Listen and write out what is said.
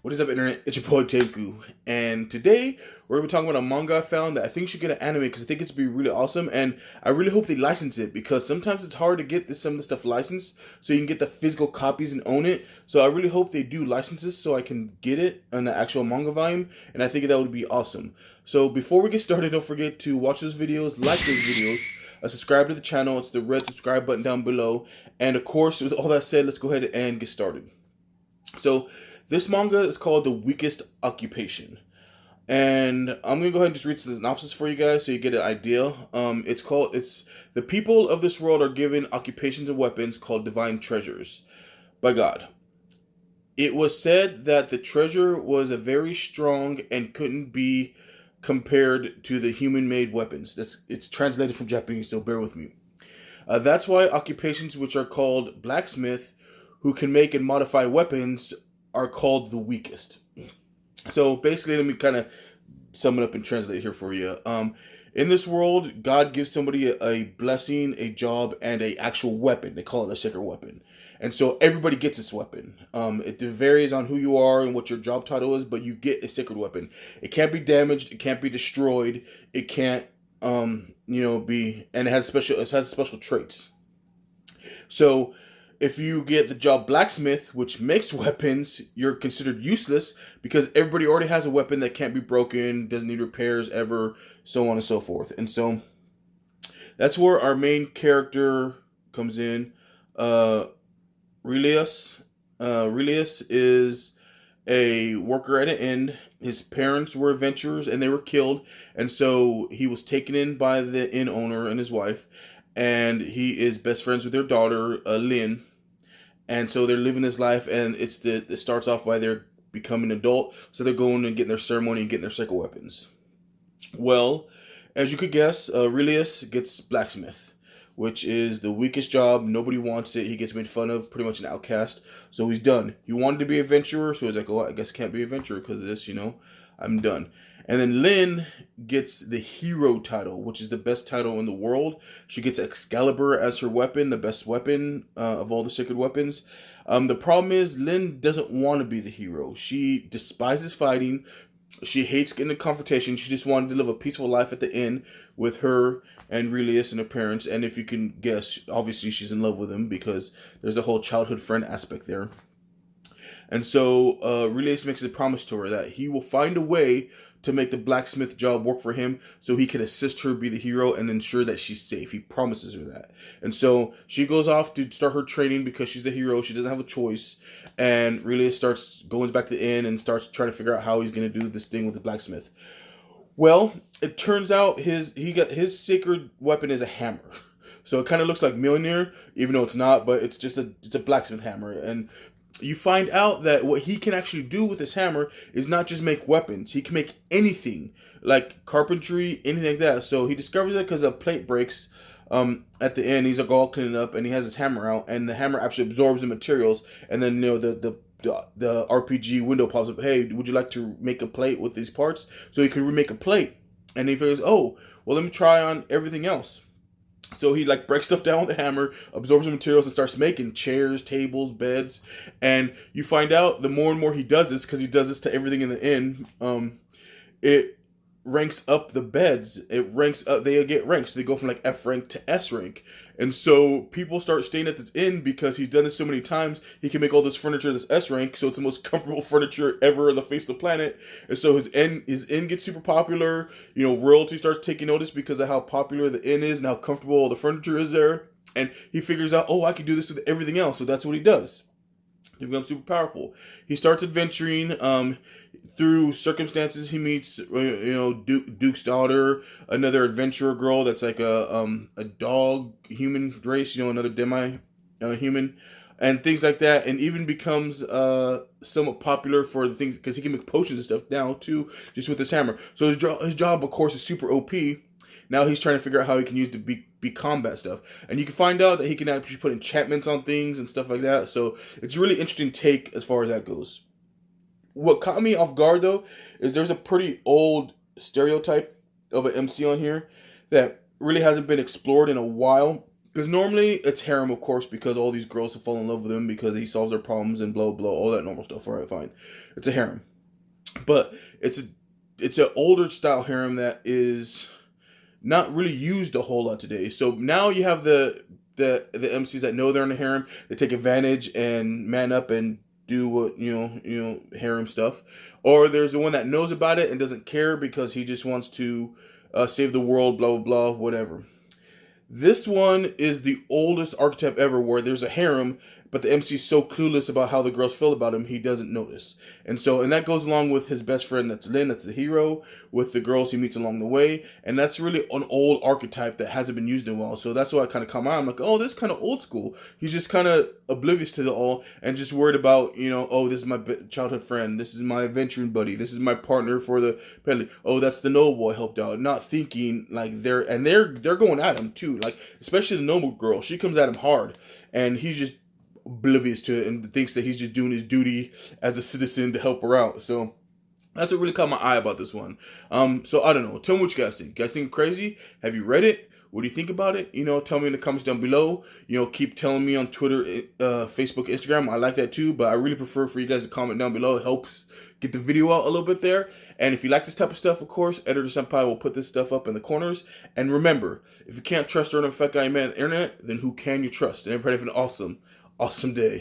What is up, internet? It's your boy Otaku, and today we're gonna be talking about a manga I found that I think should get an anime because I think it's be really awesome, and I really hope they license it because sometimes it's hard to get some of the stuff licensed, so you can get the physical copies and own it. So I really hope they do license this so I can get it on the actual manga volume, and I think that would be awesome. So before we get started, don't forget to watch those videos, like those videos, subscribe to the channel. It's the red subscribe button down below, and of course, with all that said, let's go ahead and get started. So this manga is called The Weakest Occupation. And I'm gonna go ahead and just read the synopsis for you guys so you get an idea. It's the people of this world are given occupations and weapons called divine treasures by God. It was said that the treasure was a very strong and couldn't be compared to the human-made weapons. It's translated from Japanese, so bear with me. That's why occupations which are called blacksmith, who can make and modify weapons, are called the weakest. So basically, let me kind of sum it up and translate here for you. In this world, God gives somebody a blessing, a job, and a actual weapon. They call it a sacred weapon. And so everybody gets this weapon. It varies on who you are and what your job title is, but you get a sacred weapon. It can't be damaged. It can't be destroyed. It can't, be, and it has special traits. So if you get the job blacksmith, which makes weapons, you're considered useless because everybody already has a weapon that can't be broken, doesn't need repairs ever, so on and so forth. And so that's where our main character comes in. Relius. Relius is a worker at an inn. His parents were adventurers and they were killed. And so he was taken in by the inn owner and his wife. And he is best friends with their daughter, Lynn. And so they're living this life, and it starts off by they're becoming adult, so they're going and getting their ceremony and getting their sacred weapons. Well, as you could guess, Relius gets blacksmith, which is the weakest job. Nobody wants it. He gets made fun of, pretty much an outcast. So he's done. He wanted to be an adventurer, so he's like, oh, I guess I can't be an adventurer because of this, I'm done. And then Lynn gets the hero title, which is the best title in the world. She gets Excalibur as her weapon, the best weapon of all the sacred weapons. The problem is Lynn doesn't want to be the hero. She despises fighting. She hates getting a confrontation. She just wanted to live a peaceful life at the inn with her and Relius and her parents. And if you can guess, obviously she's in love with him because there's a whole childhood friend aspect there. And so Relius makes a promise to her that he will find a way to make the blacksmith job work for him so he can assist her be the hero and ensure that she's safe. He promises her that. And so she goes off to start her training because she's the hero. She doesn't have a choice. And Relius goes back to the inn and starts trying to figure out how he's going to do this thing with the blacksmith. Well, it turns out his sacred weapon is a hammer. So it kind of looks like Mjolnir, even though it's not, but it's a blacksmith hammer. And you find out that what he can actually do with this hammer is not just make weapons. He can make anything, like carpentry, anything like that. So he discovers it because a plate breaks at the end. He's like all cleaning up, and he has his hammer out, and the hammer actually absorbs the materials. And then the RPG window pops up. Hey, would you like to make a plate with these parts? So he can remake a plate, and he figures, oh, well, let me try on everything else. So he breaks stuff down with the hammer, absorbs the materials, and starts making chairs, tables, beds. And you find out the more and more he does this, because he does this to everything in the inn, it ranks up the beds. It ranks up, they get ranked. So they go from F rank to S rank. And so people start staying at this inn because he's done this so many times. He can make all this furniture this S rank, so it's the most comfortable furniture ever on the face of the planet. And so his inn gets super popular. Royalty starts taking notice because of how popular the inn is and how comfortable all the furniture is there. And he figures out, oh, I can do this with everything else. So that's what he does. He becomes super powerful. He starts adventuring. Through circumstances, he meets, Duke's daughter, another adventurer girl that's like a dog human race, another demi human, and things like that, and even becomes somewhat popular for the things because he can make potions and stuff now too, just with this hammer. So his job, of course, is super OP. Now he's trying to figure out how he can use to be combat stuff. And you can find out that he can actually put enchantments on things and stuff like that. So it's a really interesting take as far as that goes. What caught me off guard, though, is there's a pretty old stereotype of an MC on here that really hasn't been explored in a while. Because normally it's harem, of course, because all these girls have fallen in love with him because he solves their problems and blah blah, all that normal stuff. All right, fine, it's a harem, but it's an older style harem that is not really used a whole lot today. So now you have the MCs that know they're in a harem, they take advantage and man up and do what harem stuff, or there's the one that knows about it and doesn't care because he just wants to save the world, blah blah blah, whatever. This one is the oldest archetype ever where there's a harem, but the MC is so clueless about how the girls feel about him, he doesn't notice. And that goes along with his best friend, that's Lin, that's the hero, with the girls he meets along the way. And that's really an old archetype that hasn't been used in a while. So that's why I kind of come out. I'm like, oh, this is kind of old school. He's just kind of oblivious to the all and just worried about, oh, this is my childhood friend. This is my adventuring buddy. This is my partner for the penalty. Oh, that's the noble I helped out. Not thinking like they're going at him too. Like, especially the noble girl. She comes at him hard. And he's just oblivious to it and thinks that he's just doing his duty as a citizen to help her out. So that's what really caught my eye about this one. So I don't know. Tell me what you guys think. You guys think crazy? Have you read it? What do you think about it? Tell me in the comments down below. Keep telling me on Twitter, Facebook, Instagram. I like that too, but I really prefer for you guys to comment down below. It helps get the video out a little bit there. And if you like this type of stuff, of course, Editor Senpai will put this stuff up in the corners. And remember, if you can't trust a random fat guy man on the internet, then who can you trust? And everybody have an awesome day.